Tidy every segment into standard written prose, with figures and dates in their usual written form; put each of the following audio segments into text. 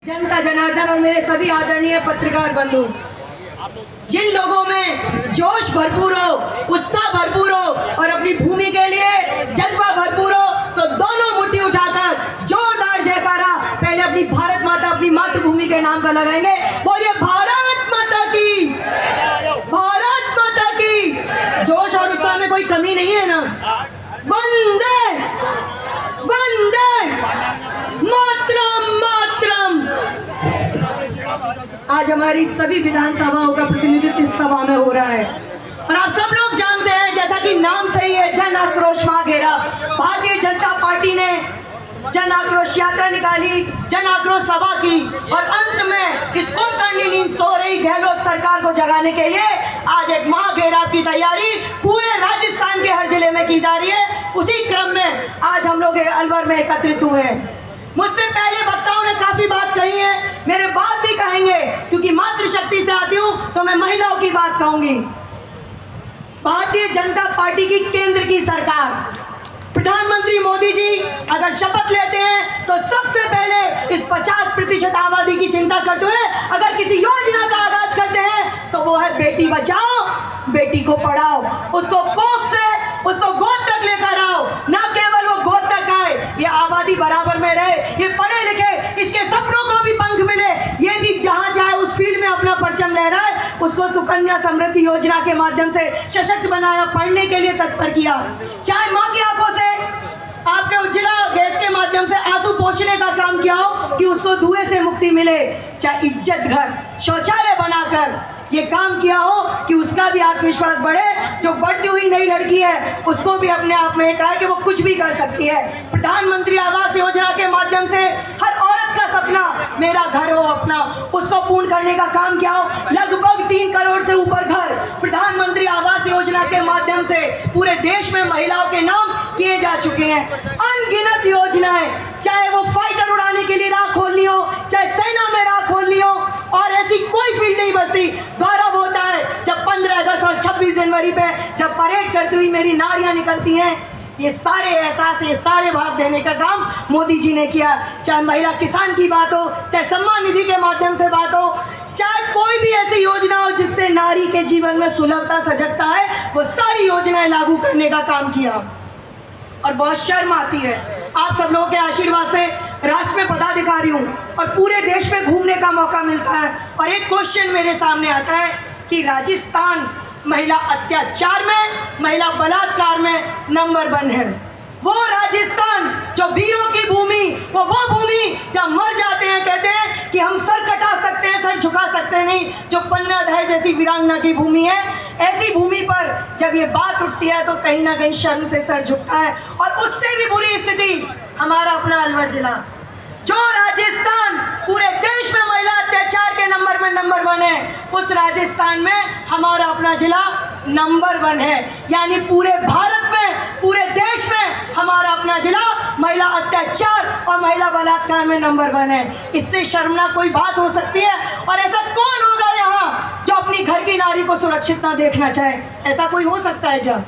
जनता जनार्दन और मेरे सभी आदरणीय पत्रकार बंधु, जिन लोगों में जोश भरपूर हो, उत्साह भरपूर हो और अपनी भूमि के लिए जज्बा भरपूर हो, तो दोनों मुट्ठी उठाकर जोरदार जयकारा पहले अपनी भारत माता, अपनी मातृभूमि के नाम पर लगाएंगे। बोलिए भारत माता की, भारत माता की। जोश और उत्साह में कोई कमी नहीं है ना। वंदे वंदे मातरम मातरम। आज हमारी सभी विधानसभाओं का प्रतिनिधित्व इस सभा में हो रहा है और आप सब लोग जानते हैं, जैसा कि नाम सही है, जन आक्रोश महाघेरा। भारतीय जनता पार्टी ने जन आक्रोश यात्रा निकाली, जन आक्रोश सभा की और अंत में इस कुंभकर्णी नींद सो रही गहलोत सरकार को जगाने के लिए आज एक महाघेरा की तैयारी पूरे राजस्थान के हर जिले में की जा रही है। उसी क्रम में आज हम लोग अलवर में एकत्रित हुए हैं। मुझसे पहले वक्ताओं ने काफी बात कही है, मेरे बात भी कहेंगे, क्योंकि मातृशक्ति से आती हूँ तो मैं महिलाओं की बात कहूंगी। भारतीय जनता पार्टी की केंद्र की सरकार, प्रधानमंत्री मोदी जी अगर शपथ लेते हैं तो सबसे पहले इस 50% आबादी की चिंता करते हुए अगर किसी योजना का आगाज करते हैं तो वो है बेटी बचाओ बेटी को पढ़ाओ। उसको कोख से उसको गोद तक लेकर आओ, ना केवल वो गोद तक आए, ये आबादी बराबर में रहे, ये पढ़े लिखे, इसके सपनों को भी पंख मिले, ये भी जहां चाहे उस फील्ड में अपना परचम लहराए। उसको सुकन्या समृद्धि योजना के माध्यम से सशक्त बनाया, पढ़ने के लिए तत्पर किया। चाहे माँ की आंखों से आपने उज्ज्वला गैस के माध्यम से आंसू पोंछने का काम किया हो कि उसको धुएं से मुक्ति मिले, चाहे इज्जत घर शौचालय बनाकर ये काम किया हो कि उसका भी आत्मविश्वास बढ़े। जो बढ़ती हुई नई लड़की है उसको भी अपने आप में कहा कि वो कुछ भी कर सकती है। प्रधानमंत्री आवास योजना के माध्यम से हर औरत का सपना मेरा घर हो अपना, उसको पूर्ण करने का काम किया हो। लगभग 3 करोड़ से ऊपर घर प्रधानमंत्री आवास योजना के माध्यम से पूरे देश में महिलाओं के नाम किए जा चुके हैं। अनगिनत योजनाएं, चाहे वो फाइटर उड़ाने के लिए राह खोलनी हो, चाहे सेना में राह खोलनी हो, और ऐसी कोई फील्ड नहीं बचती। गौरव होता है जब 15 अगस्त और 26 जनवरी पे जब परेड करती हुई मेरी नारियां निकलती हैं। ये सारे एहसास, ये सारे भाव देने का काम मोदी जी ने किया। चाहे महिला किसान की बात हो, चाहे सम्मान निधि के माध्यम से बात हो, चाहे कोई भी ऐसी योजना हो जिससे नारी के जीवन में सुलभता सजगता है, वो सारी योजनाएं लागू करने का काम किया। और बहुत शर्म आती है, आप सब लोगों के आशीर्वाद से राष्ट्र में पदाधिकारी हूँ और पूरे देश में घूमने का मौका मिलता है, और एक क्वेश्चन मेरे सामने आता है कि राजस्थान महिला अत्याचार में, महिला बलात्कार में नंबर 1 है। वो राजस्थान जो वीरों की भूमि, वो भूमि जब मर जाते हैं कहते हैं कि हम सर कटा सकते हैं, सर झुका सकते नहीं, जो पन्ना दहे जैसी वीरांगना की भूमि है। ऐसी भूमि पर जब ये बात उठती है तो कहीं ना कहीं शर्म से सर झुकता है। और उससे भी बुरी स्थिति हमारा अपना अलवर जिला, जो राजस्थान पूरे देश में महिला अत्याचार के नंबर 1 है, उस राजस्थान में हमारा अपना जिला नंबर 1 है। यानी पूरे भारत में, पूरे देश में हमारा अपना जिला महिला अत्याचार और महिला बलात्कार में नंबर 1 है। इससे शर्मनाक कोई बात हो सकती है? और ऐसा कौन होगा यहाँ जो अपनी घर की नारी को सुरक्षित ना देखना चाहे? ऐसा कोई हो सकता है क्या?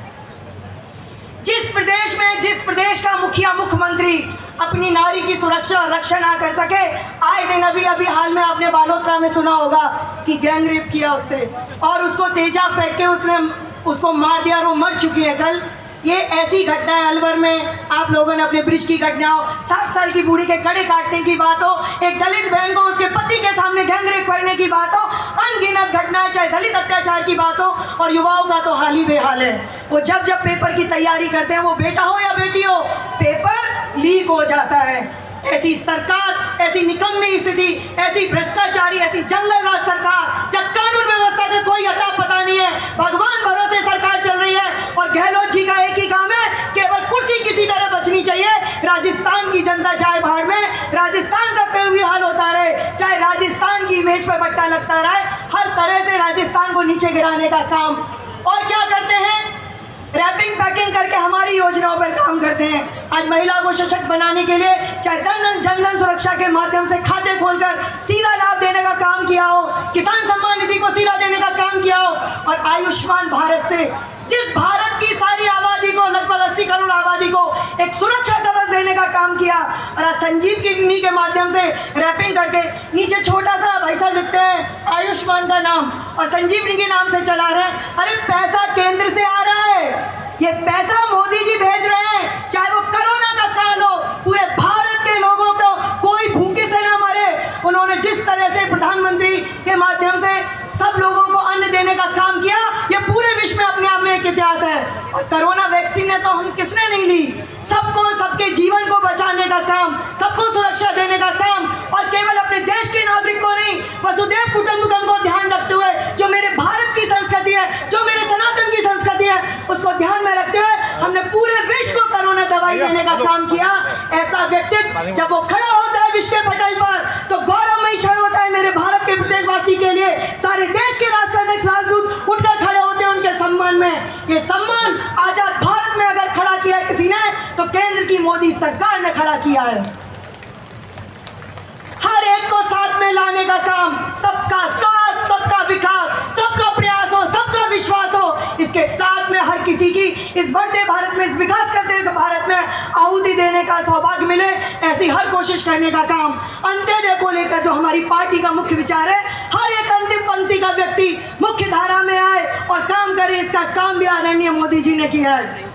जिस प्रदेश का मुखिया, मुख्यमंत्री अपनी नारी की सुरक्षा और रक्षा ना कर सके, आए दिन अभी हाल में आपने बालोतरा में सुना होगा कि गैंग रेप किया उससे और उसको तेजा फेंक के उसको मार दिया और वो मर चुकी है कल। ये ऐसी घटना है अलवर में। आप लोगों ने अपने ब्रिज की घटना हो, 60 साल की बूढ़ी के कड़े काटने की बात हो, एक दलित बहन को उसके पति के सामने गैंग रेप करने की बात हो, अनगिनत घटनाएं, चाहे दलित अत्याचार की बात हो। और युवाओं का तो हाल ही बेहाल है। वो जब पेपर की तैयारी करते हैं, वो बेटा हो या बेटी हो, पेपर लीक हो जाता है। ऐसी सरकार, ऐसी निकम्मी स्थिति, ऐसी भ्रष्टाचारी, ऐसी जंगल राज सरकार, जब कानून व्यवस्था का कोई अता पता नहीं है, भगवान भरोसे सरकार चल रही है। और गहलोत जी का एक ही काम है, केवल कुर्सी किसी तरह बचनी चाहिए। राजस्थान की जनता चाहे भाड़ में, राजस्थान का कोई भी हाल होता रहे, चाहे राजस्थान की इमेज पर बट्टा लगता रहे, हर तरह से राजस्थान को नीचे गिराने का काम। और क्या करते हैं? रैपिंग पैकिंग करके हमारी योजनाओं पर काम करते हैं। आज महिला को सशक्त बनाने के लिए चाहे जनधन सुरक्षा के माध्यम से खाते खोलकर सीधा लाभ देने का काम किया हो, किसान सम्मान निधि को सीधा देने का काम किया हो, और आयुष्मान भारत से जिस भारत की सारी आबादी को, लगभग 80 करोड़ आबादी को एक सुरक्षा कवच देने का काम किया। और आज संजीव किडनी के माध्यम से रैपिंग करके नीचे छोटा सा भाई साहब लिखते हैं आयुष्मान का नाम और संजीवनी के नाम से चला रहे हैं। अरे पैसा केंद्र से आ रहा है, ये पैसा मोदी जी भेज रहे हैं, चाहे वो कोरोना का काल हो, पूरे भारत के लोगों को कोई भूखे से ना मरे। उन्होंने जिस तरह से प्रधानमंत्री के माध्यम से सब लोगों को अन्न देने का काम किया, ये पूरे विश्व में अपने आप में एक इतिहास है। और कोरोना वैक्सीन ने तो हम किसने नहीं ली, सबको सबके जीवन को बचाने का काम, सबको सुरक्षा देने का काम, और केवल अपने देश के नागरिक को नहीं, वसुधैव कुटुंबकम को ध्यान रखते हुए, जो मेरे भारत की संस्कृति है, जो मेरे सनातन की संस्कृति है, उसको ध्यान में रखते हुए हमने पूरे विश्व को कोरोना दवाई देने का काम किया। ऐसा व्यक्तित्व जब वो खड़ा होता है विश्व के पटल पर, तो गौरवमयी क्षण होता है मेरे भारत के प्रत्येक वासी के लिए। सारे देश के राष्ट्राध्यक्ष राजदूत उठकर खड़े होते हैं उनके सम्मान में। ये सम्मान आजाद भारत में अगर खड़ा किया है किसी ने, तो केंद्र की मोदी सरकार ने खड़ा किया है। हर एक को साथ में लाने का काम, सबका साथ, सबका विकास, सबका प्रयास हो, सबका विश्वास हो, इसके साथ में हर किसी की इस बढ़ते भारत में, इस विकास करते हुए भारत में आहुति देने का सौभाग्य मिले, ऐसी हर कोशिश करने का काम। अंत्योदय को लेकर जो हमारी पार्टी का मुख्य विचार है, हर एक अंतिम पंक्ति का व्यक्ति मुख्य धारा में आए और काम करे, इसका काम भी आदरणीय मोदी जी ने किया है।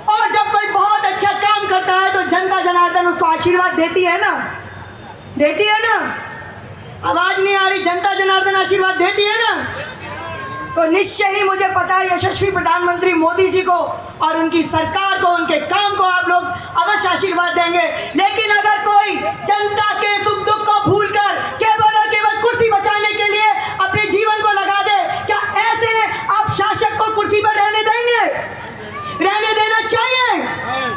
और जब कोई बहुत अच्छा काम करता है तो जनता जनार्दन उसको आशीर्वाद देती है ना, देती है ना। आवाज नहीं आ रही, जनता जनार्दन आशीर्वाद देती है ना। तो निश्चय ही मुझे पता है यशस्वी प्रधानमंत्री मोदी जी को और उनकी सरकार को, उनके काम को आप लोग अवश्य आशीर्वाद देंगे। लेकिन अगर कोई जनता के सुख दुख को भूलकर केवल और केवल कुर्सी बचाने के लिए अपने जीवन को लगा दे, क्या ऐसे आप शासक को कुर्सी पर रहने देंगे? रहने देना चाहिए।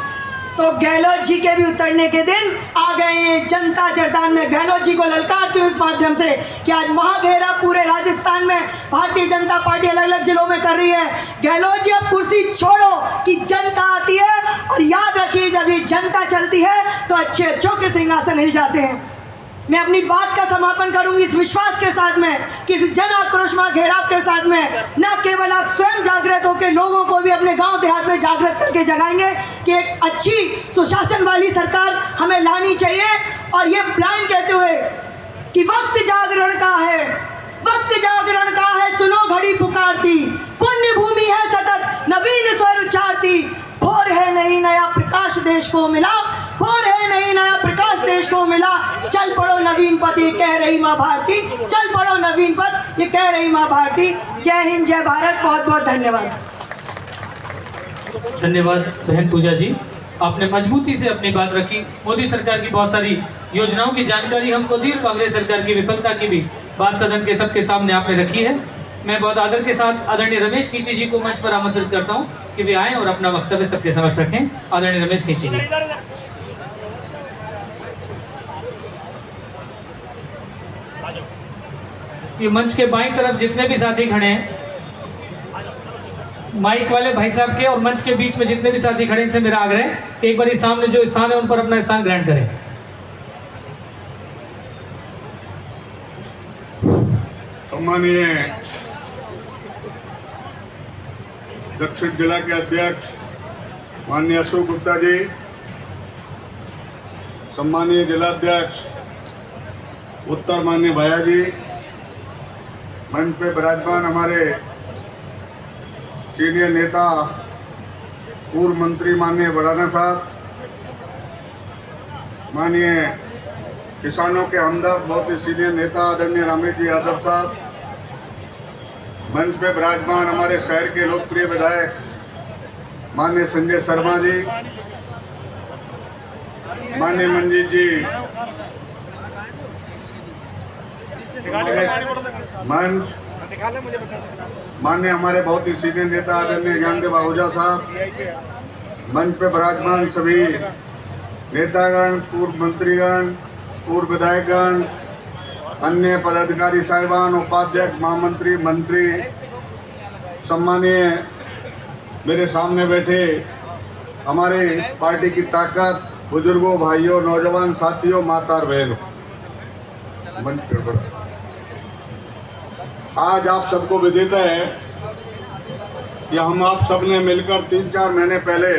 तो गहलोत जी के भी उतरने के दिन आ गए हैं। जनता जरदान में गहलोत जी को ललकारती हूँ इस माध्यम से कि आज महाघेरा पूरे राजस्थान में भारतीय जनता पार्टी अलग अलग जिलों में कर रही है। गहलोत जी अब कुर्सी छोड़ो कि जनता आती है, और याद रखिए जब ये जनता चलती है तो अच्छे अच्छों के सिंहासन हिल जाते हैं। मैं अपनी बात का समापन करूंगी इस विश्वास के साथ में कि इस जन आक्रोश घेराव के साथ में न केवल आप स्वयं जागृत होकर लोगों को भी अपने गांव देहात में जागृत करके जगाएंगे कि एक अच्छी सुशासन वाली सरकार हमें लानी चाहिए। और ये प्लान कहते हुए कि वक्त जागरण का है, वक्त जागरण का है, सुनो घड़ी पुकारती, पुण्य भूमि है सतत नवीन स्वर उच्चारती, भोर है नई नया प्रकाश देश को मिला, भोर है नई नया प्रकाश देश को मिला, चल पड़ो नवीन पथ, ये कह रही माँ भारती, चल पड़ो नवीन पथ, ये कह रही माँ भारती। जय हिंद, जय भारत, बहुत बहुत धन्यवाद। धन्यवाद बहन पूजा जी, आपने मजबूती से अपनी बात रखी। मोदी सरकार की बहुत सारी योजनाओं की जानकारी हमको दी, कांग्रेस सरकार की विफलता की भी बात सदन के सबके सामने आपने रखी है। मैं बहुत आदर के साथ आदरणीय रमेश खींची जी को मंच पर आमंत्रित करता हूं कि वे आएं और अपना वक्तव्य सबके समक्ष रखें। आदरणीय रमेश खींची जी। ये मंच के बाईं तरफ जितने भी साथी खड़े हैं, माइक वाले भाई साहब के और मंच के बीच में जितने भी साथी खड़े हैं, इनसे मेरा आग्रह है कि एक बार सामने जो स्थान है उन पर अपना स्थान ग्रहण करें। सम्मानीय दक्षिण जिला के अध्यक्ष माननीय अशोक गुप्ता जी, सम्मानीय जिलाध्यक्ष उत्तर माननीय भैया जी, मंच पे विराजमान हमारे सीनियर नेता पूर्व मंत्री माननीय बड़ाना साहब, माननीय किसानों के हमदर्द बहुत ही सीनियर नेता आदरणीय रामेश जी यादव साहब, मंच पे विराजमान हमारे शहर के लोकप्रिय विधायक माननीय संजय शर्मा जी, माननीय मंजीत जी, मंच माननीय हमारे बहुत ही सीनियर नेता आदरणीय ज्ञानदेव आहूजा साहब, मंच पे विराजमान सभी नेतागण, पूर्व मंत्रीगण, पूर्व विधायकगण, अन्य पदाधिकारी साहिबान, उपाध्यक्ष, महामंत्री, मंत्री, सम्मानीय मेरे सामने बैठे हमारे पार्टी की ताकत, बुजुर्गों, भाइयों, नौजवान साथियों, माता और बहनों, मंच पर आज आप सबको विदित है कि हम आप सब ने मिलकर 3-4 महीने पहले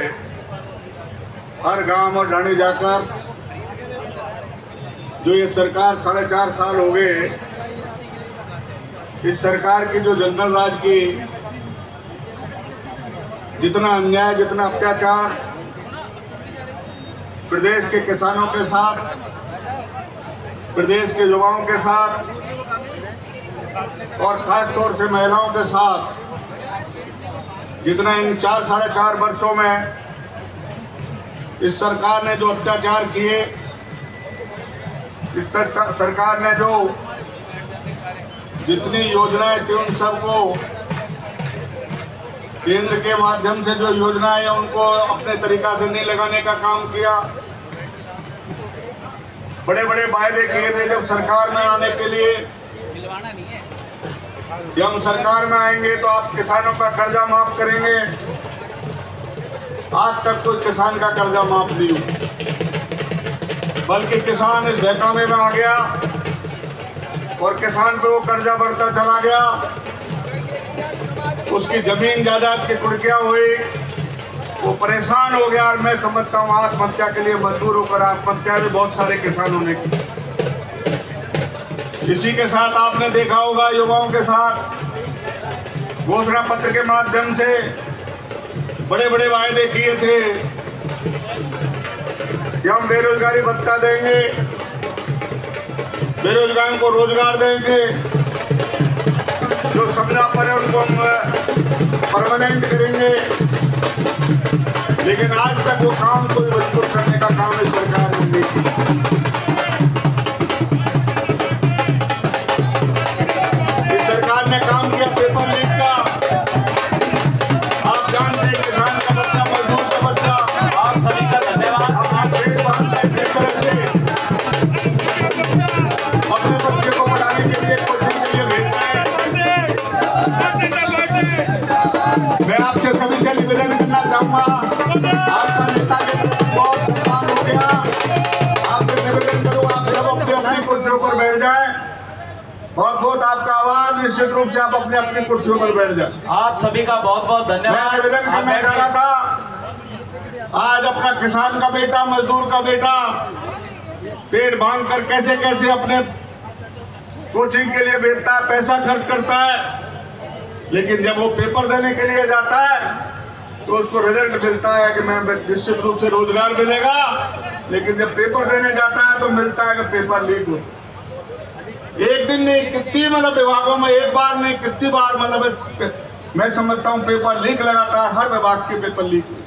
हर गांव और ढाणी जाकर जो ये सरकार 4.5 साल हो गए, इस सरकार की जो जंगल राज की जितना अन्याय, जितना अत्याचार प्रदेश के किसानों के साथ, प्रदेश के युवाओं के साथ और खास तौर से महिलाओं के साथ जितना इन 4-4.5 वर्षों में इस सरकार ने जो अत्याचार किए, इस सरकार ने जो जितनी योजनाएं थी उन सबको केंद्र के माध्यम से जो योजनाएं हैं उनको अपने तरीका से नहीं लगाने का काम किया। बड़े बड़े वायदे किए थे जब सरकार में आने के लिए कि हम सरकार में आएंगे तो आप किसानों का कर्जा माफ करेंगे। आज तक कोई किसान का कर्जा माफ नहीं हुआ, बल्कि किसान इस बहकावे में आ गया और किसान पे वो कर्जा बढ़ता चला गया। उसकी जमीन जायदाद की कुर्कियां हुई, वो परेशान हो गया। और मैं समझता हूँ आत्महत्या के लिए मजबूर होकर आत्महत्या भी बहुत सारे किसानों ने की। इसी के साथ आपने देखा होगा युवाओं के साथ घोषणा पत्र के माध्यम से बड़े बड़े वायदे किए थे कि हम बेरोजगारी भत्ता देंगे, बेरोजगारों को रोजगार देंगे, जो समझा पड़े उनको हम परमानेंट करेंगे। लेकिन आज तक वो काम कोई मजबूर करने का काम इस सरकार ने नहीं किया। इस सरकार ने काम किया पेपर लीक का। आप जानते हैं किसान का बच्चा, मजदूर का बच्चा, आप सभी का धन्यवाद। किस तरह से अपने बच्चे को पढ़ाने के लिए कोचिंग के लिए भेजता है। मैं आपसे सभी से निवेदन करना चाहूंगा, आपका नेता के बहुत सम्मान हो गया। आपसे निवेदन करूँ आप सब अपनी अपनी कुर्सियों पर बैठ जाएं। बहुत बहुत आपका आभार। निश्चित रूप से आप अपनी अपनी कुर्सियों पर बैठ जाएं। आप सभी का बहुत बहुत मैं धन्यवाद। निवेदन करना चाह रहा था, आज अपना किसान का बेटा, मजदूर का बेटा पेट बांध कर कैसे कैसे अपने कोचिंग के लिए भेजता है, पैसा खर्च करता है, लेकिन जब वो पेपर देने के लिए जाता है तो उसको रिजल्ट मिलता है कि मैं निश्चित रूप से रोजगार मिलेगा। लेकिन जब पेपर देने जाता है तो मिलता है कि पेपर लीक हो। एक दिन नहीं, कितनी मतलब विभागों में एक बार नहीं, कितनी बार मतलब मैं समझता हूँ पेपर लीक लगातार हर विभाग के पेपर लीक हुए।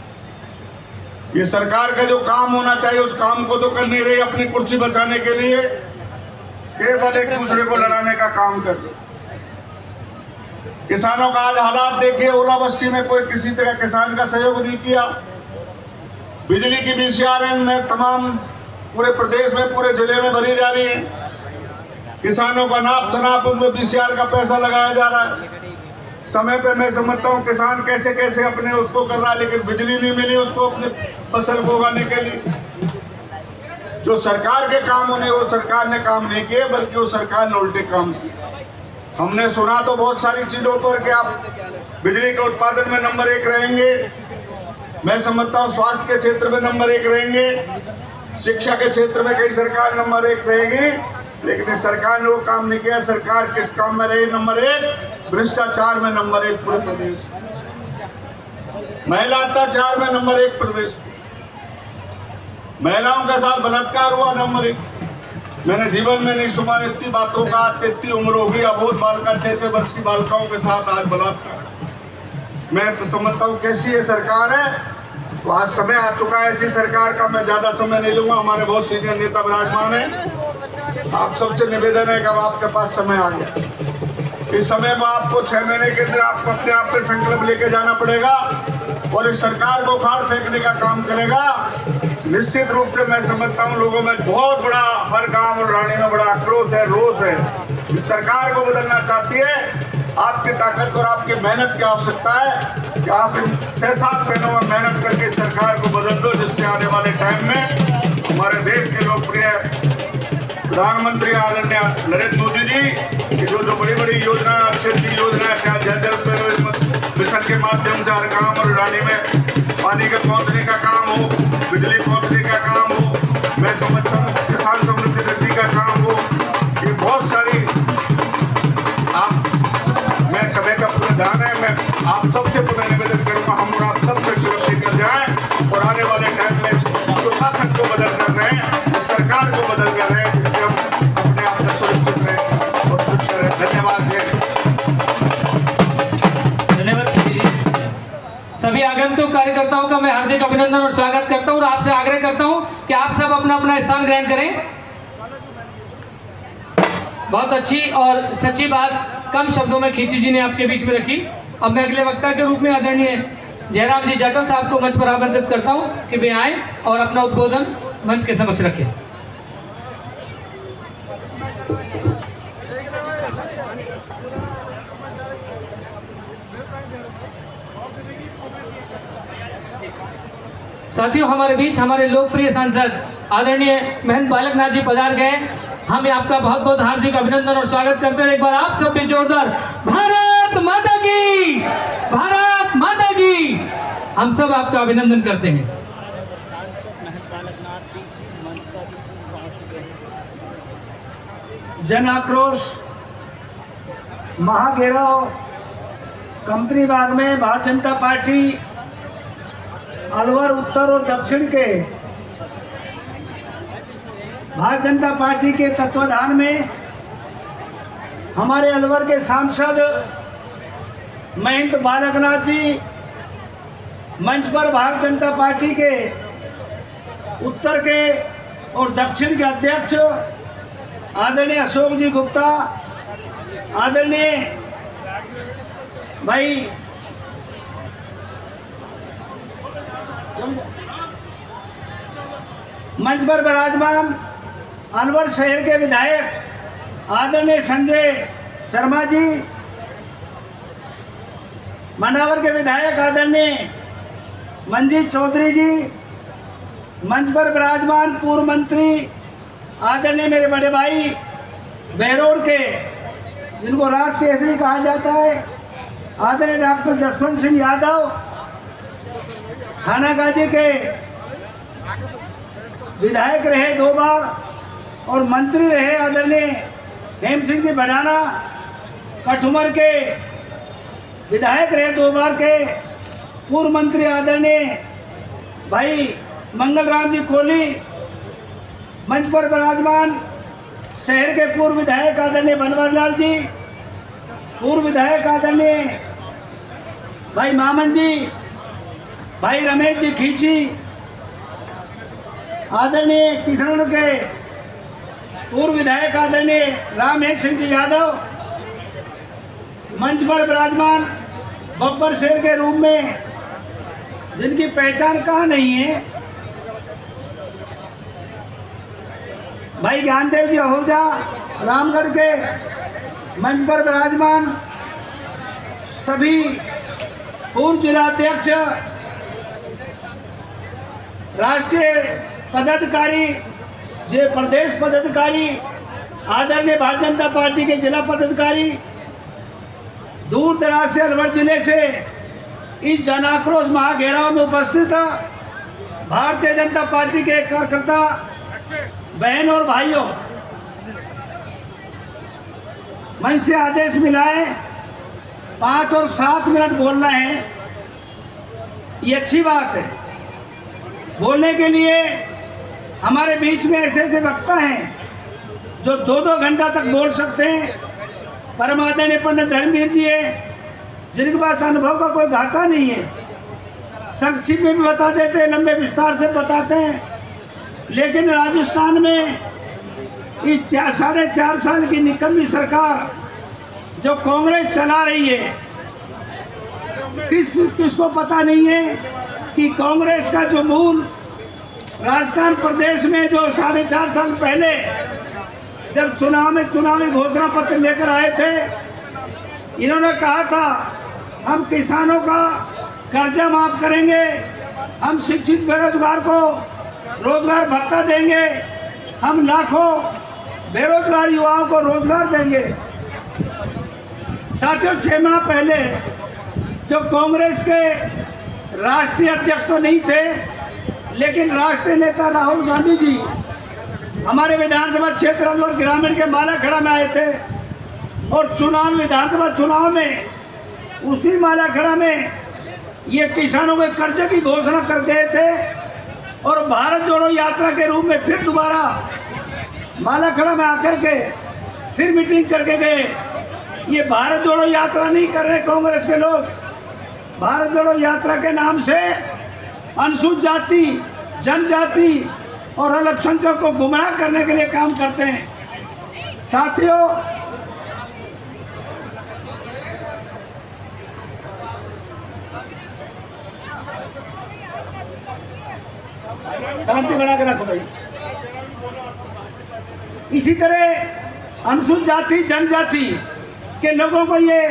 ये सरकार का जो काम होना चाहिए उस काम को तो कर नहीं रही, अपनी कुर्सी बचाने के लिए केवल एक दूसरे को लड़ाने का काम कर रहे। किसानों का आज हालात देखिए, ओलावृष्टि में कोई किसी तरह किसान का सहयोग नहीं किया। बिजली की बीसीआरएन में तमाम पूरे प्रदेश में, पूरे जिले में भरी जा रही है। किसानों का नाप शनाप उसमें बीसीआर का पैसा लगाया जा रहा है। समय पे मैं समझता हूँ किसान कैसे कैसे अपने उसको कर रहा है, लेकिन बिजली नहीं मिली उसको अपने फसल को उगाने के लिए। जो सरकार के काम होने वो सरकार ने काम नहीं किए, बल्कि वो सरकार ने उल्टे काम किए। हमने सुना तो बहुत सारी चीजों पर कि आप बिजली के उत्पादन में नंबर 1 रहेंगे। मैं समझता हूँ स्वास्थ्य के क्षेत्र में नंबर 1 रहेंगे, शिक्षा के क्षेत्र में कई सरकार नंबर 1 रहेगी, लेकिन इस सरकार ने वो काम नहीं किया। सरकार किस काम में रही नंबर 1? भ्रष्टाचार में नंबर 1 पूरे प्रदेश, महिला अत्याचार में नंबर 1 प्रदेश, महिलाओं के साथ बलात्कार हुआ नंबर 1। मैंने जीवन में नहीं सुना इतनी बातों का। इतनी उम्र होगी, अबोध बालिका 6 वर्ष की बालिकाओं के साथ आज बलात्कार। मैं समझता हूँ कैसी ये सरकार है। तो आज समय आ चुका है ऐसी सरकार का। मैं ज्यादा समय नहीं लूंगा, हमारे बहुत सीनियर नेता विराजमान है। आप सबसे निवेदन है कि अब आपके पास समय आ गया। इस समय में आपको 6 महीने के अंदर आपको अपने आप पे संकल्प लेके जाना पड़ेगा और इस सरकार को उखाड़ फेंकने का काम करेगा। निश्चित रूप से मैं समझता हूँ लोगों में बहुत बड़ा, हर गांव और रानी में बड़ा आक्रोश है, रोष है। इस सरकार को बदलना चाहती है। आपकी ताकत और आपकी मेहनत की आवश्यकता है कि आप इन 6-7 महीनों में मेहनत करके सरकार को बदल दो, जिससे आने वाले टाइम में हमारे देश के लोकप्रिय प्रधानमंत्री आदरणीय नरेंद्र मोदी जी की जो बड़ी बड़ी योजना, अच्छी अच्छी योजना, चाहे जल मिशन के माध्यम से हर गांव और रानी में पानी के पहुंचने का काम हो, बिजली पहुंचने का काम हो, मैं समझता हूँ किसान समृद्धि निधि का काम हो, ये बहुत सारी मैं समय का पूरा ध्यान है। मैं आप सबसे पूरा निवेदन करूंगा, हम और आप सब सहयोग लेकर जाएं और आने वाले टाइम में जो शासन को बदल कर रहे हैं, सरकार को बदल कर रहे हैं, जिससे हम अपने आप में सुरक्षित रहें और सुरक्षित रहें। धन्यवाद। धन्यवाद खींची जी। सभी आगंतुक कार्यकर्ताओं का मैं हार्दिक अभिनंदन और स्वागत करता हूं और आपसे आग्रह करता हूं कि आप सब अपना अपना स्थान ग्रहण करें। बहुत अच्छी और सच्ची बात कम शब्दों में खींची जी ने आपके बीच में रखी। अब मैं अगले वक्ता के रूप में आदरणीय जयराम जी जाटव साहब को मंच पर आमंत्रित करता हूं कि वे आए और अपना उद्बोधन मंच के समक्ष रखें। साथियों, हमारे बीच हमारे लोकप्रिय सांसद आदरणीय महंत बालक नाथ जी पधार गए। हम आपका बहुत बहुत हार्दिक अभिनंदन और स्वागत करते हैं। एक बार आप सब भी जोरदार भारत माता की, भारत माता की, हम सब आपका अभिनंदन करते हैं। जन आक्रोश महाघेराव कंपनी बाग में भारतीय जनता पार्टी अलवर उत्तर और दक्षिण के भारतीय जनता पार्टी के तत्वाधान में हमारे अलवर के सांसद महंत बालकनाथ जी मंच पर भारतीय जनता पार्टी के उत्तर के और दक्षिण के अध्यक्ष आदरणीय अशोक जी गुप्ता, आदरणीय भाई मंच पर विराजमान अलवर शहर के विधायक आदरणीय संजय शर्मा जी, मंडावर के विधायक आदरणीय मंजीत चौधरी जी, मंच पर विराजमान पूर्व मंत्री आदरणीय मेरे बड़े भाई बहरोड के, जिनको राज केसरी कहा जाता है, आदरणीय डॉक्टर जसवंत सिंह यादव, थाना गाजी के विधायक रहे 2 बार और मंत्री रहे आदरणीय हेम सिंह जी बढ़ाना, कठुमर के विधायक रहे 2 बार के पूर्व मंत्री आदरणीय भाई मंगल राम जी कोहली, मंच पर विराजमान शहर के पूर्व विधायक आदरणीय बनवारीलाल जी, पूर्व विधायक आदरणीय भाई मामन जी, भाई रमेश जी खींची, आदरणीय किशनगढ़ के पूर्व विधायक आदरणीय रामेश सिंह जी यादव, मंच पर विराजमान बब्बर शेर के रूप में जिनकी पहचान कहाँ नहीं है, भाई ज्ञानदेव जी आहूजा रामगढ़ के, मंच पर विराजमान सभी पूर्व जिलाध्यक्ष, राष्ट्रीय पदाधिकारी, जे प्रदेश पदाधिकारी, आदरणीय भारतीय जनता पार्टी के जिला पदाधिकारी, दूर दराज से अलवर जिले से इस जन आक्रोश महाघेराव में उपस्थित भारतीय जनता पार्टी के कार्यकर्ता बहन और भाइयों, मंच से आदेश मिला है 5 और 7 मिनट बोलना है। ये अच्छी बात है। बोलने के लिए हमारे बीच में ऐसे ऐसे वक्ता हैं जो 2-2 घंटा तक बोल सकते हैं। परम आदरणीय पंडित धर्मवीर जी है, जिनके पास अनुभव का कोई घाटा नहीं है, संक्षिप्त में भी बता देते हैं, लंबे विस्तार से बताते हैं। लेकिन राजस्थान में इस 4.5 साल की निकम्मी सरकार जो कांग्रेस चला रही है, किसको पता नहीं है कि कांग्रेस का जो मूल राजस्थान प्रदेश में जो 4.5 साल पहले जब चुनाव में चुनावी घोषणा पत्र लेकर आए थे, इन्होंने कहा था हम किसानों का कर्जा माफ करेंगे, हम शिक्षित बेरोजगार को रोजगार भत्ता देंगे, हम लाखों बेरोजगार युवाओं को रोजगार देंगे। साथियों, 6 माह पहले जो कांग्रेस के राष्ट्रीय अध्यक्ष तो नहीं थे, लेकिन राष्ट्रीय नेता राहुल गांधी जी हमारे विधानसभा क्षेत्र अलवर ग्रामीण के मालाखेड़ा में आए थे और विधानसभा चुनाव में उसी मालाखेड़ा में ये किसानों के कर्ज की घोषणा कर गए थे और भारत जोड़ो यात्रा के रूप में फिर दोबारा मालाखेड़ा में आकर के फिर मीटिंग करके गए। ये भारत जोड़ो यात्रा नहीं कर रहे कांग्रेस के लोग, भारत जोड़ो यात्रा के नाम से अनुसूचित जाति, जनजाति और अल्पसंख्यक को गुमराह करने के लिए काम करते हैं। साथियों, शांति बना के रखो भाई। इसी तरह अनुसूचित जाति, जनजाति के लोगों को ये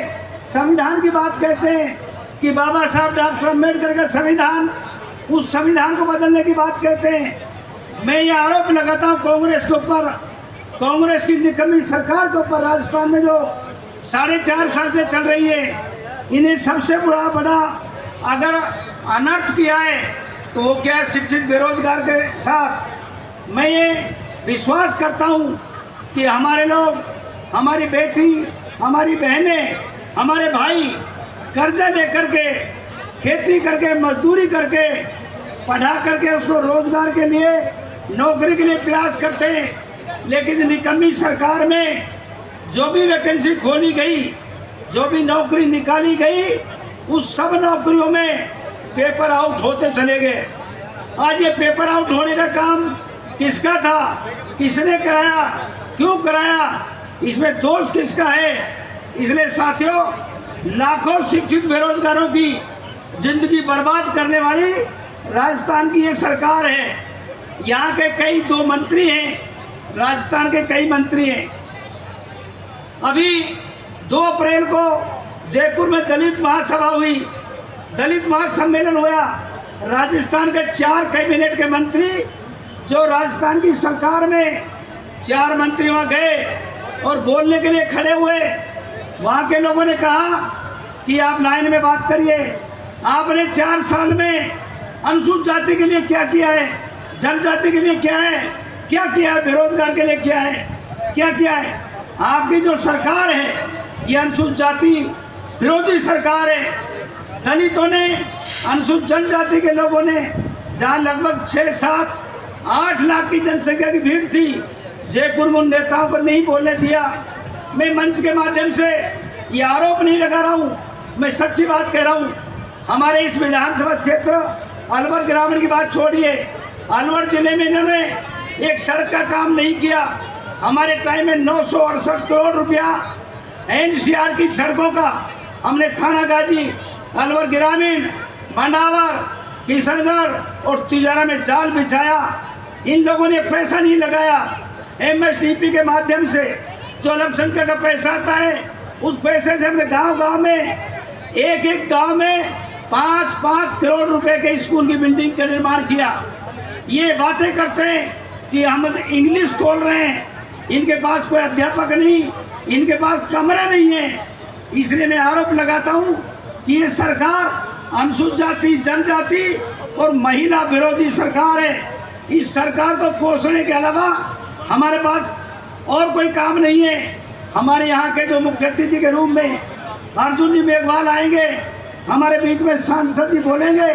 संविधान की बात कहते हैं कि बाबा साहब डॉक्टर अम्बेडकर का संविधान, उस संविधान को बदलने की बात कहते हैं। मैं ये आरोप लगाता हूँ कांग्रेस के ऊपर, कांग्रेस की निकम्मी सरकार के ऊपर, राजस्थान में जो 4.5 साल से चल रही है, इन्हें सबसे बड़ा अगर अनर्थ किया है तो वो क्या है, शिक्षित बेरोजगार के साथ। मैं ये विश्वास करता हूँ कि हमारे लोग, हमारी बेटी, हमारी बहनें, हमारे भाई कर्जा दे करके, खेती करके, मजदूरी करके, पढ़ा करके उसको रोजगार के लिए, नौकरी के लिए प्रयास करते हैं। लेकिन निकम्मी सरकार में जो भी वैकेंसी खोली गई, जो भी नौकरी निकाली गई, उस सब नौकरियों में पेपर आउट होते चले गए। आज ये पेपर आउट होने का काम किसका था, किसने कराया, क्यों कराया, इसमें दोष किसका है? इसलिए साथियों, लाखों शिक्षित बेरोजगारों की जिंदगी बर्बाद करने वाली राजस्थान की ये सरकार है। यहाँ के कई 2 मंत्री हैं, राजस्थान के कई मंत्री हैं। अभी 2 अप्रैल को जयपुर में दलित महासभा हुई, दलित महासम्मेलन हुआ। राजस्थान के 4 कैबिनेट के मंत्री, जो राजस्थान की सरकार में 4 मंत्री वहाँ गए और बोलने के लिए खड़े हुए। वहाँ के लोगों ने कहा कि आप लाइन में बात करिए, आपने 4 साल में अनुसूचित जाति के लिए क्या किया है, जनजाति के लिए क्या है, क्या किया है, बेरोजगार के लिए क्या है, क्या किया है? आपकी जो सरकार है ये अनुसूचित जाति विरोधी सरकार है। दलितों ने, अनुसूचित जनजाति के लोगों ने, जहाँ लगभग 6, 7, 8 लाख की जनसंख्या की भीड़ थी, जयपुर में उन नेताओं को नहीं बोलने दिया। मैं मंच के माध्यम से ये आरोप नहीं लगा रहा हूँ, मैं सच्ची बात कह रहा हूँ। हमारे इस विधानसभा क्षेत्र अलवर ग्रामीण की बात छोड़िए, अलवर जिले में इन्होंने एक सड़क का काम नहीं किया। हमारे टाइम में 968 करोड़ रुपया NCR की सड़कों का हमने थाना गाजी, अलवर ग्रामीण, मंडावर, किशनगढ़ और तिजारा में जाल बिछाया। इन लोगों ने पैसा नहीं लगाया। MSDP के माध्यम से जो अल्पसंख्यक का पैसा आता है, उस पैसे से हमने गांव-गांव में, एक गांव में 5-5 करोड़ रुपए के स्कूल की बिल्डिंग का निर्माण किया। ये बातें करते हैं कि हम इंग्लिश खोल रहे हैं, इनके पास कोई अध्यापक नहीं, इनके पास कमरा नहीं है। इसलिए मैं आरोप लगाता हूँ कि ये सरकार अनुसूचित जाति, जनजाति और महिला विरोधी सरकार है। इस सरकार को पोषने के अलावा हमारे पास और कोई काम नहीं है। हमारे यहाँ के जो मुख्य अतिथि के रूप में अर्जुन जी मेघवाल आएंगे, हमारे बीच में सांसद जी बोलेंगे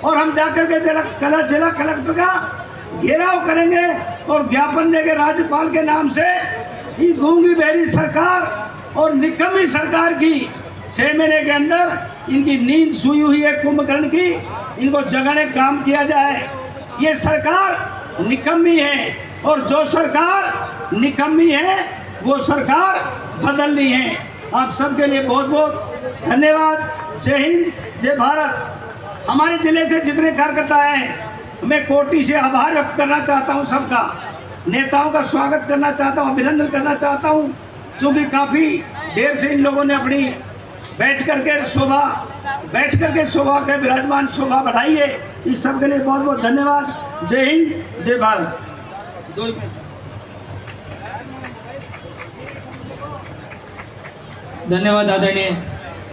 और हम जाकर के जिला कलेक्टर का घेराव करेंगे और ज्ञापन देंगे राज्यपाल के नाम से। ये गूंगी बहरी सरकार और निकम्मी सरकार की 6 महीने के अंदर इनकी नींद सोई हुई है कुंभकर्ण की, इनको जगाने का काम किया जाए। ये सरकार निकम्मी है और जो सरकार निकम्मी है वो सरकार बदलनी है। आप सबके लिए बहुत बहुत धन्यवाद। जय हिंद, जय भारत। हमारे जिले से जितने कार्यकर्ता आए हैं, मैं कोटि से आभार व्यक्त करना चाहता हूं सबका, नेताओं का स्वागत करना चाहता हूं, अभिनंदन करना चाहता हूं, क्योंकि काफ़ी देर से इन लोगों ने अपनी बैठ करके शोभा के विराजमान शोभा बढ़ाई है। इस सब के लिए बहुत बहुत धन्यवाद। जय हिंद, जय भारत। धन्यवाद आदरणीय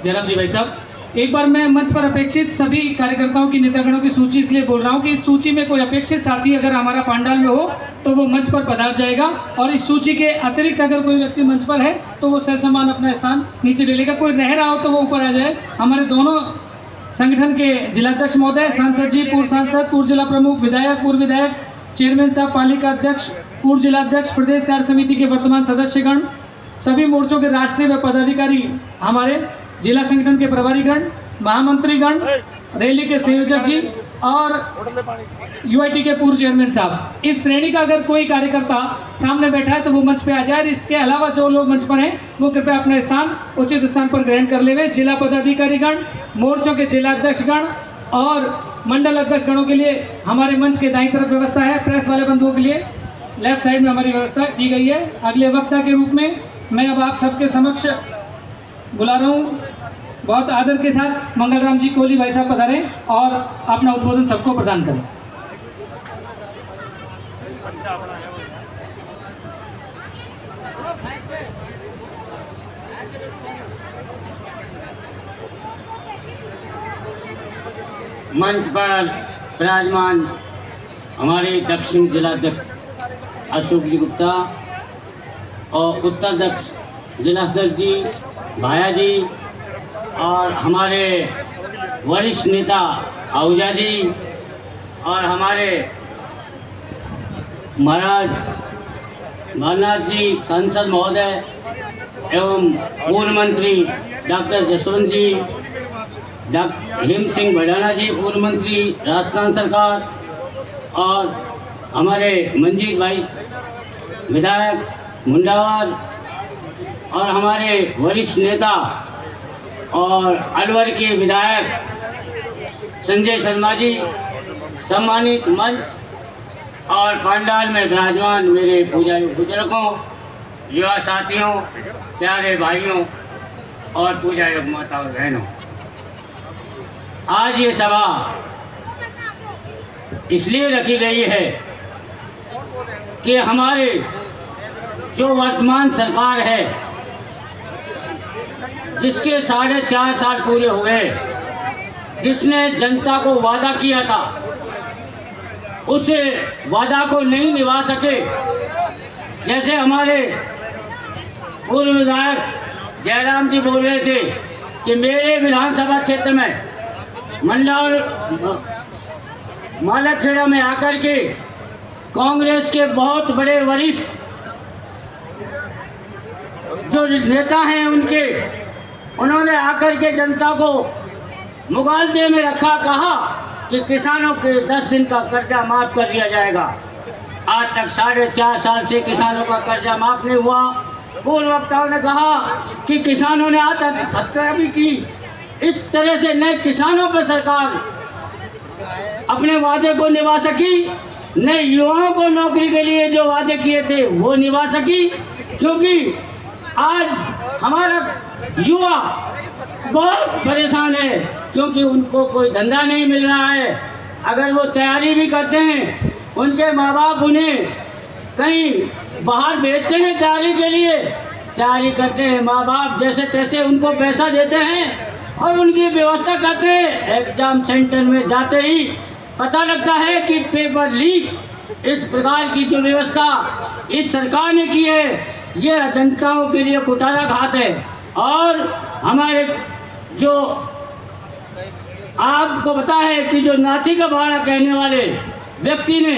जयराम जी भाई साहब। एक बार मैं मंच पर अपेक्षित सभी कार्यकर्ताओं की नेतागणों की सूची इसलिए बोल रहा हूँ कि इस सूची में कोई अपेक्षित साथी अगर हमारा पंडाल में हो तो वो मंच पर पधार जाएगा, और इस सूची के अतिरिक्त अगर कोई व्यक्ति मंच पर है तो वो ससम्मान अपना स्थान नीचे ले लेगा। कोई रह रहा हो तो वो ऊपर आ जाए। हमारे दोनों संगठन के जिलाध्यक्ष महोदय, सांसद जी, पूर्व सांसद, पूर्व जिला प्रमुख, विधायक, पूर्व विधायक, चेयरमैन साहब, पालिका अध्यक्ष, पूर्व जिलाध्यक्ष, प्रदेश कार्य समिति के वर्तमान सदस्यगण, सभी मोर्चों के राष्ट्रीय व पदाधिकारी, हमारे जिला संगठन के प्रभारीगण, महामंत्रीगण, रैली के संयोजक जी और यूआईटी के पूर्व चेयरमैन साहब, इस श्रेणी का अगर कोई कार्यकर्ता सामने बैठा है तो वो मंच पे आ जाए। इसके अलावा जो लोग मंच पर हैं वो कृपया अपना स्थान उचित स्थान पर ग्रहण कर लेवे। जिला पदाधिकारीगण, मोर्चों के जिलाध्यक्षगण और मंडल अध्यक्षगणों के लिए हमारे मंच के दाईं तरफ व्यवस्था है। प्रेस वाले बंधुओं के लिए लेफ्ट साइड में हमारी व्यवस्था की गई है। अगले वक्ता के रूप में मैं अब आप सबके समक्ष बुला रहा हूँ, बहुत आदर के साथ मंगलराम जी कोहली भाई साहब पधारें और अपना उद्बोधन सबको प्रदान करें। मंच पर विराजमान हमारे दक्षिण जिलाध्यक्ष अशोक जी गुप्ता और उत्तराध्यक्ष जिलाध्यक्ष जी भाया जी और हमारे वरिष्ठ नेता आहूजा जी और हमारे महाराज भालनाथ जी सांसद महोदय एवं पूर्व मंत्री डॉक्टर जसवंत जी, हेम सिंह भडाना जी पूर्व मंत्री राजस्थान सरकार, और हमारे मंजीत भाई विधायक मुंडावार, और हमारे वरिष्ठ नेता और अलवर के विधायक संजय शर्मा जी, सम्मानित मंच और पंडाल में विराजमान मेरे पूजा बुजुर्गों, युवा साथियों, प्यारे भाइयों और पूजा योग माता और बहनों, आज ये सभा इसलिए रखी गई है कि हमारे जो वर्तमान सरकार है, जिसके 4.5 साल पूरे हुए, जिसने जनता को वादा किया था उस वादा को नहीं निभा सके। जैसे हमारे पूर्व विधायक जयराम जी बोल रहे थे कि मेरे विधानसभा क्षेत्र में मंडल मालखेड़ा में आकर के कांग्रेस के बहुत बड़े वरिष्ठ जो नेता हैं उन्होंने आकर के जनता को मुगालते में रखा, कहा कि किसानों के 10 दिन का कर्जा माफ कर दिया जाएगा। आज तक 4.5 साल से किसानों का कर्जा माफ नहीं हुआ। पूर्व वक्ताओं ने कहा कि किसानों ने आत्महत्या भी की। इस तरह से न किसानों पर सरकार अपने वादे को निभा सकी, न युवाओं को नौकरी के लिए जो वादे किए थे वो निभा सकी, क्योंकि आज हमारा युवा बहुत परेशान है, क्योंकि उनको कोई धंधा नहीं मिल रहा है। अगर वो तैयारी भी करते हैं, उनके माँ बाप उन्हें कहीं बाहर भेजते हैं तैयारी के लिए, तैयारी करते हैं, माँ बाप जैसे तैसे उनको पैसा देते हैं और उनकी व्यवस्था करते हैं। एग्जाम सेंटर में जाते ही पता लगता है कि पेपर लीक। इस प्रकार की जो व्यवस्था इस सरकार ने की है, ये जनताओं के लिए कुठाराघात है। और हमारे जो आपको पता है कि जो नाथी का भाड़ा कहने वाले व्यक्ति ने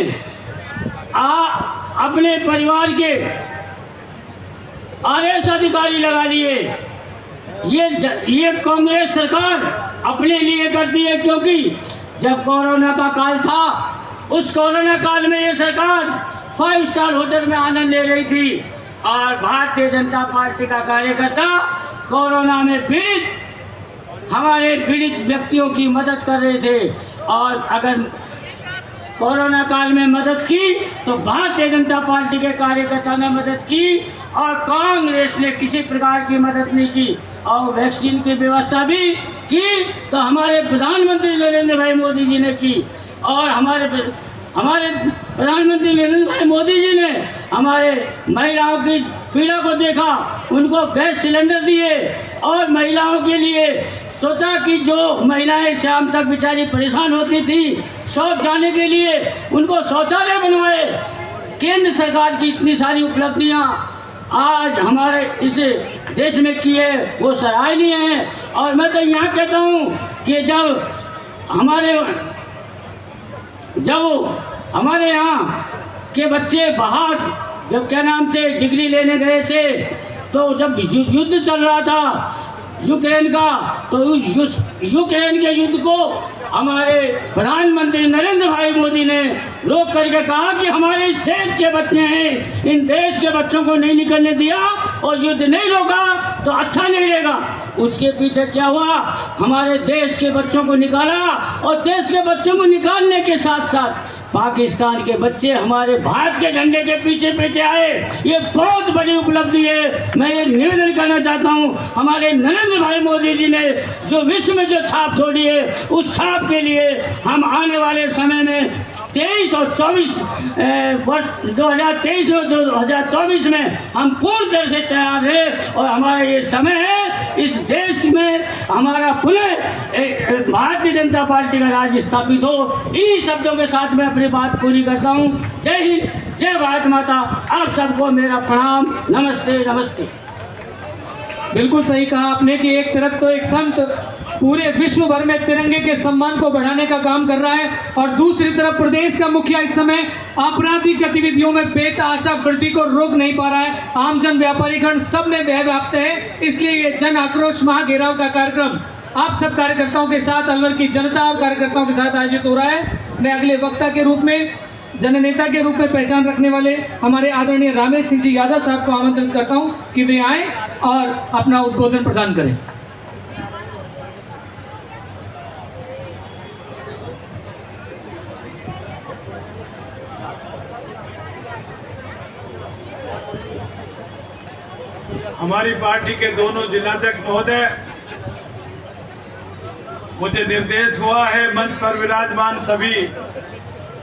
अपने परिवार के आरएस अधिकारी लगा दिए। ये कांग्रेस सरकार अपने लिए करती है, क्योंकि जब कोरोना का काल था, उस कोरोना काल में ये सरकार 5 स्टार होटल में आनंद ले रही थी और भारतीय जनता पार्टी का कार्यकर्ता कोरोना में पीड़ित हमारे पीड़ित व्यक्तियों की मदद कर रहे थे। और अगर कोरोना काल में मदद की तो भारतीय जनता पार्टी के कार्यकर्ता ने मदद की और कांग्रेस ने किसी प्रकार की मदद नहीं की। और वैक्सीन की व्यवस्था भी की तो हमारे प्रधानमंत्री नरेंद्र भाई मोदी जी ने की। और हमारे प्रधानमंत्री नरेंद्र भाई मोदी जी ने हमारे महिलाओं की पीड़ा को देखा, उनको गैस सिलेंडर दिए और महिलाओं के लिए सोचा कि जो महिलाएं शाम तक बेचारी परेशान होती थी शौच जाने के लिए, उनको शौचालय बनवाए। केंद्र सरकार की इतनी सारी उपलब्धियां आज हमारे इस देश में की है, वो सराहनीय है। और मैं तो यहाँ कहता हूँ कि जब हमारे यहाँ के बच्चे बाहर जब क्या नाम से डिग्री लेने गए थे, तो जब युद्ध चल रहा था यूक्रेन का, तो उस यूक्रेन के युद्ध को हमारे प्रधानमंत्री नरेंद्र भाई मोदी ने रोक करके कहा कि हमारे इस देश के बच्चे हैं, इन देश के बच्चों को नहीं निकलने दिया और युद्ध नहीं रोका तो अच्छा नहीं रहेगा। उसके पीछे क्या हुआ, हमारे देश के बच्चों को निकाला और देश के बच्चों को निकालने के साथ साथ पाकिस्तान के बच्चे हमारे भारत के झंडे के पीछे पीछे आए। ये बहुत बड़ी उपलब्धि है। मैं ये निवेदन करना चाहता हूँ, हमारे नरेंद्र भाई मोदी जी ने जो विश्व में जो छाप छोड़ी है, उस छाप के लिए हम आने वाले समय में 23 और 24 2023 और 2024 में हम पूर्ण तरह से तैयार हैं। और हमारा ये समय है, इस देश में हमारा पुनः भारतीय जनता पार्टी का राज स्थापित हो। इन्हीं शब्दों के साथ मैं अपनी बात पूरी करता हूँ। जय हिंद, जय भारत माता। आप सबको मेरा प्रणाम, नमस्ते नमस्ते। बिल्कुल सही कहा आपने कि एक तरफ तो एक संत पूरे विश्व भर में तिरंगे के सम्मान को बढ़ाने का काम कर रहा है, और दूसरी तरफ प्रदेश का मुखिया इस समय आपराधिक गतिविधियों में बेतहाशा वृद्धि को रोक नहीं पा रहा है। आमजन, व्यापारीगण सब में वह व्याप्त है। इसलिए ये जन आक्रोश महाघेराव का कार्यक्रम आप सब कार्यकर्ताओं के साथ, अलवर की जनता और कार्यकर्ताओं के साथ आयोजित हो रहा है। मैं अगले वक्ता के रूप में, जननेता के रूप में पहचान रखने वाले हमारे आदरणीय रामेश सिंह जी यादव साहब को आमंत्रित करता हूं कि वे आए और अपना उद्बोधन प्रदान करें। हमारी पार्टी के दोनों जिलाध्यक्ष महोदय, मुझे निर्देश हुआ है मंच पर विराजमान सभी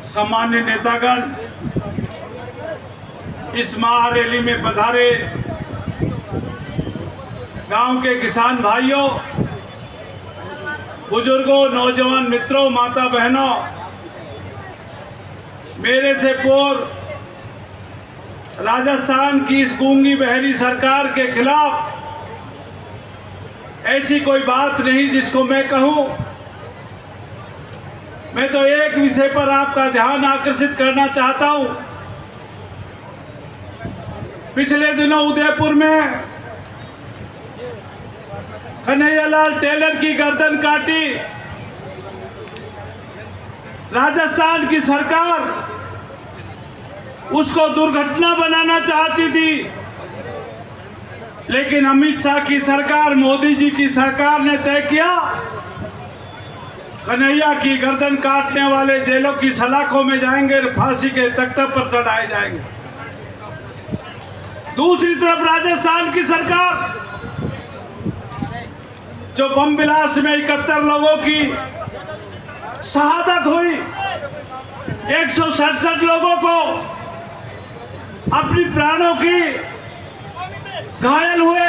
सम्मान्य नेतागण इस महारैली में पधारे गांव के किसान भाइयों, बुजुर्गों, नौजवान मित्रों, माता बहनों, मेरे से पूर्व राजस्थान की इस गूंगी बहरी सरकार के खिलाफ ऐसी कोई बात नहीं जिसको मैं कहूं। मैं तो एक विषय पर आपका ध्यान आकर्षित करना चाहता हूं। पिछले दिनों उदयपुर में कन्हैयालाल टेलर की गर्दन काटी राजस्थान की सरकार, उसको दुर्घटना बनाना चाहती थी, लेकिन अमित शाह की सरकार, मोदी जी की सरकार ने तय किया कन्हैया की गर्दन काटने वाले जेलों की सलाखों में जाएंगे, फांसी के तख्ते पर चढ़ाए जाएंगे। दूसरी तरफ राजस्थान की सरकार, जो बम ब्लास्ट में 71 लोगों की शहादत हुई, 167 लोगों को अपनी प्राणों की घायल हुए,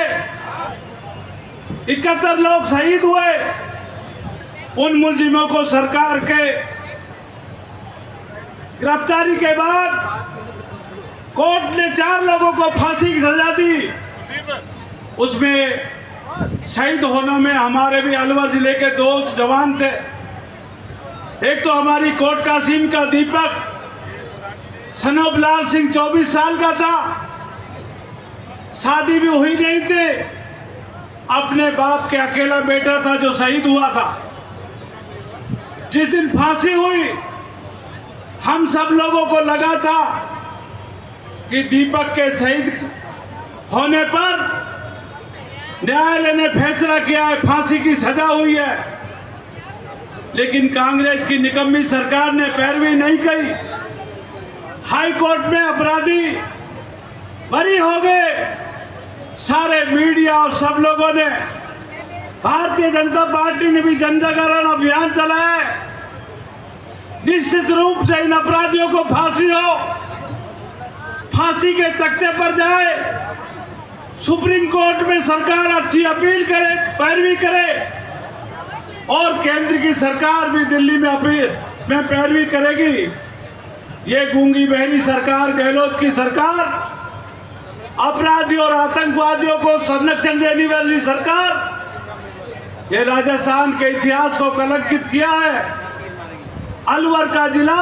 71 लोग शहीद हुए। उन मुलजिमों को सरकार के गिरफ्तारी के बाद कोर्ट ने 4 लोगों को फांसी की सजा दी। उसमें शहीद होने में हमारे भी अलवर जिले के 2 जवान थे। एक तो हमारी कोट कासिम का दीपक सनोबलाल सिंह 24 साल का था, शादी भी हुई नहीं थी, अपने बाप के अकेला बेटा था जो शहीद हुआ था। जिस दिन फांसी हुई, हम सब लोगों को लगा था कि दीपक के शहीद होने पर न्यायालय ने फैसला किया है, फांसी की सजा हुई है, लेकिन कांग्रेस की निकम्मी सरकार ने पैरवी नहीं की। हाई कोर्ट में अपराधी बरी हो गए। सारे मीडिया और सब लोगों ने, भारतीय जनता पार्टी ने भी जन जागरण अभियान चलाया। निश्चित रूप से इन अपराधियों को फांसी हो, फांसी के तख्ते पर जाए। सुप्रीम कोर्ट में सरकार अच्छी अपील करे, पैरवी करे, और केंद्र की सरकार भी दिल्ली में में पैरवी करेगी। ये गूंगी बहरी सरकार, गहलोत की सरकार, अपराधी और आतंकवादियों को संरक्षण देने वाली सरकार, ये राजस्थान के इतिहास को कलंकित किया है। अलवर का जिला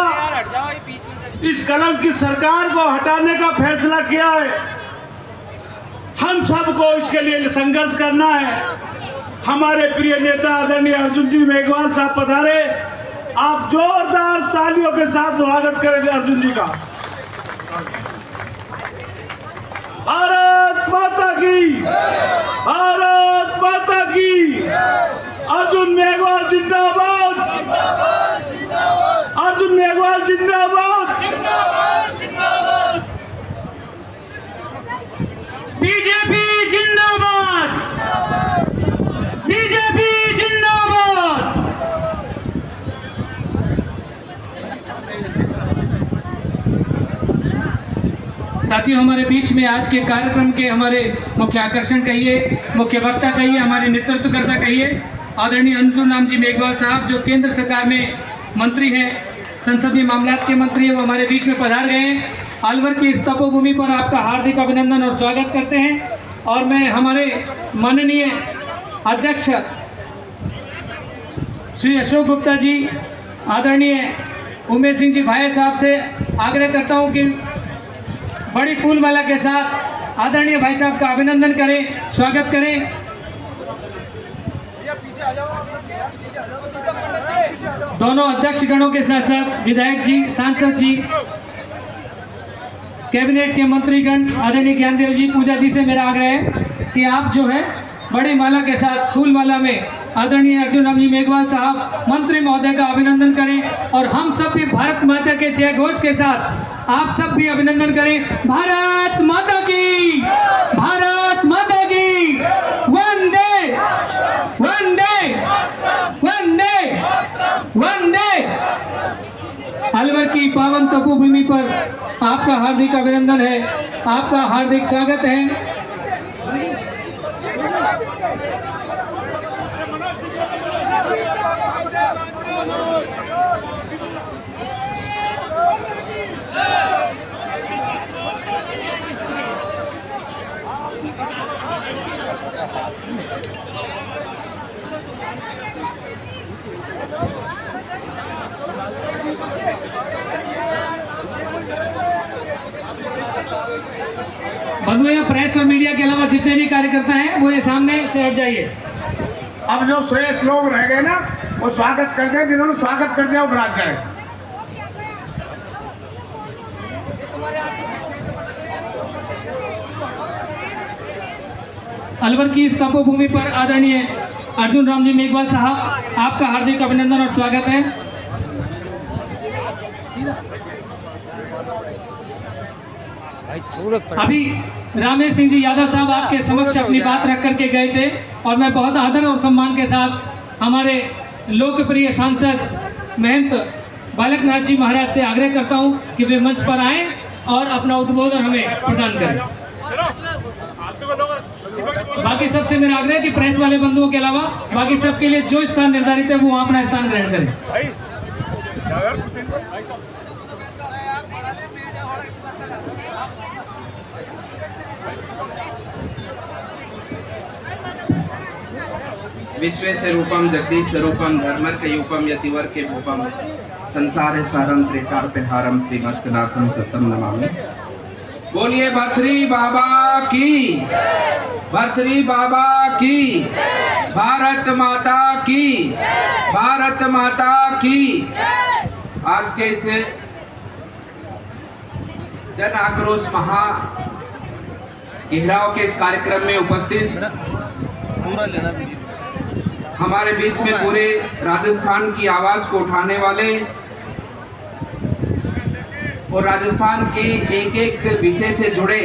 इस कलंकित सरकार को हटाने का फैसला किया है। हम सबको इसके लिए संघर्ष करना है। हमारे प्रिय नेता आदरणीय अर्जुन जी मेघवाल साहब पधारे, आप जोरदार तालियों के साथ स्वागत करेंगे अर्जुन जी का। भारत माता की, भारत माता की। अर्जुन मेघवाल जिंदाबाद, अर्जुन मेघवाल जिंदाबाद। बीजेपी जिंदाबाद, बीजेपी जिंदाबाद। साथियों, हमारे बीच में आज के कार्यक्रम के हमारे मुख्य आकर्षण कहिए, मुख्य वक्ता कहिए, हमारे नेतृत्वकर्ता कहिए, आदरणीय अर्जुन राम जी मेघवाल साहब, जो केंद्र सरकार में मंत्री हैं, संसदीय मामलात के मंत्री हैं, वो हमारे बीच में पधार गए हैं। अलवर की इस तपोभूमि पर आपका हार्दिक अभिनंदन और स्वागत करते हैं। और मैं हमारे माननीय अध्यक्ष श्री अशोक गुप्ता जी, आदरणीय उमेश सिंह जी भाई साहब से आग्रह करता हूं कि बड़ी फूलमाला के साथ आदरणीय भाई साहब का अभिनंदन करें, स्वागत करें। दोनों अध्यक्ष गणों के साथ साथ विधायक जी, सांसद जी, कैबिनेट के मंत्रीगण, आदरणीय ज्ञानदेव जी, पूजा जी से मेरा आग्रह है कि आप जो है बड़ी माला के साथ फूल माला में आदरणीय अर्जुन राम जी मेघवाल साहब मंत्री महोदय का अभिनंदन करें। और हम सब भी भारत माता के जय घोष के साथ आप सब भी अभिनंदन करें। भारत माता की, भारत माता की। वंदे वंदे वंदे वंदे। अलवर की पावन तपोभूमि पर आपका हार्दिक अभिनंदन है, आपका हार्दिक स्वागत है। बंधुओं, प्रेस और मीडिया के अलावा जितने भी कार्यकर्ता हैं वो ये सामने से हट जाइए। अब जो श्रेष्ठ लोग रह गए ना, वो स्वागत करते हैं। जिन्होंने स्वागत कर दिया वो बरात जाए। अलवर की इस तपोभूमि पर आदरणीय अर्जुन राम जी मेघवाल साहब, आपका हार्दिक अभिनंदन और स्वागत है। अभी रामेश सिंह जी यादव साहब आपके समक्ष अपनी बात रख करके गए थे और मैं बहुत आदर और सम्मान के साथ हमारे लोकप्रिय सांसद महंत बालकनाथ जी महाराज से आग्रह करता हूं कि वे मंच पर आएं और अपना उद्बोधन हमें प्रदान करें। बाकी सबसे मेरा आग्रह है कि प्रेस वाले बंधुओं के अलावा बाकी सबके लिए जो स्थान निर्धारित है वो वहां अपना स्थान ग्रहण करें। विश्वेश रूपम जगदीश स्वरूपम धर्मर्कयूपम यतिवर के भूपम संसार सारम त्रेतार्पहारम श्रीमस्कनाथम सतम नमामि। बोलिए भर्तृ बाबा की, भर्तृ बाबा की, भारत माता की, भारत माता की। आज के इस जन आक्रोश महा घेराव के इस कार्यक्रम में उपस्थित हमारे बीच में पूरे राजस्थान की आवाज को उठाने वाले और राजस्थान के एक एक विषय से जुड़े,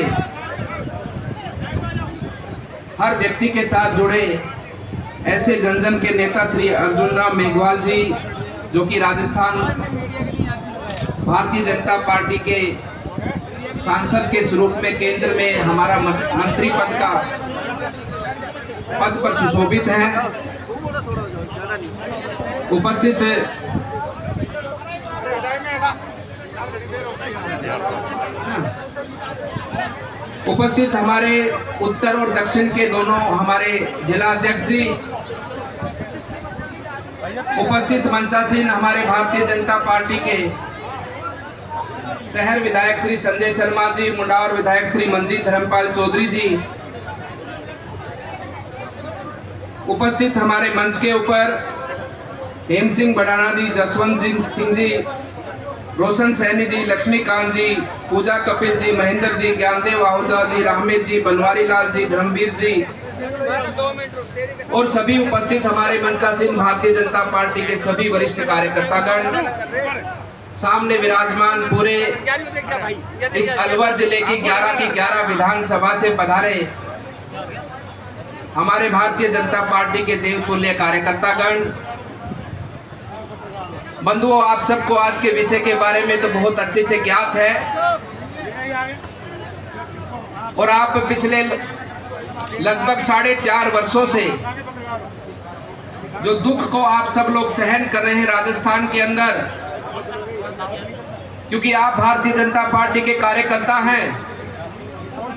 हर व्यक्ति के साथ जुड़े ऐसे जन जन के नेता श्री अर्जुन राम मेघवाल जी, जो कि राजस्थान भारतीय जनता पार्टी के सांसद के स्वरूप में केंद्र में हमारा मंत्री पद पर सुशोभित हैं। उपस्थित उपस्थित हमारे उत्तर और दक्षिण के दोनों हमारे जिला अध्यक्ष जी, उपस्थित मंचासीन हमारे भारतीय जनता पार्टी के शहर विधायक श्री संजय शर्मा जी, मुंडावर विधायक श्री मंजीत धर्मपाल चौधरी जी, उपस्थित हमारे मंच के ऊपर हेम सिंह बडाना जी, जसवंत सिंह जी, रोशन सैनी जी, लक्ष्मीकांत जी, पूजा कपिल जी, महेंद्र जी, ज्ञानदेव आहूजा जी, राहमेद जी, बनवारी लाल जी, धर्मवीर जी और सभी उपस्थित हमारे मंचासीन भारतीय जनता पार्टी के सभी वरिष्ठ कार्यकर्तागण, सामने विराजमान पूरे इस अलवर जिले की 11 विधानसभा से पधारे हमारे भारतीय जनता पार्टी के देवतुल्य कार्यकर्तागण, बंधुओं, आप सबको आज के विषय के बारे में तो बहुत अच्छे से ज्ञात है और आप पिछले लगभग 4.5 वर्षों से जो दुख को आप सब लोग सहन कर रहे हैं राजस्थान के अंदर, क्योंकि आप भारतीय जनता पार्टी के कार्यकर्ता हैं,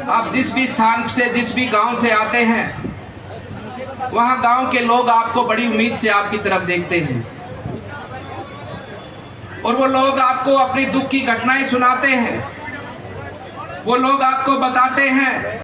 आप जिस भी स्थान से, जिस भी गांव से आते हैं, वहां गांव के लोग आपको बड़ी उम्मीद से आपकी तरफ देखते हैं और वो लोग आपको अपनी दुख की घटनाएं सुनाते हैं, वो लोग आपको बताते हैं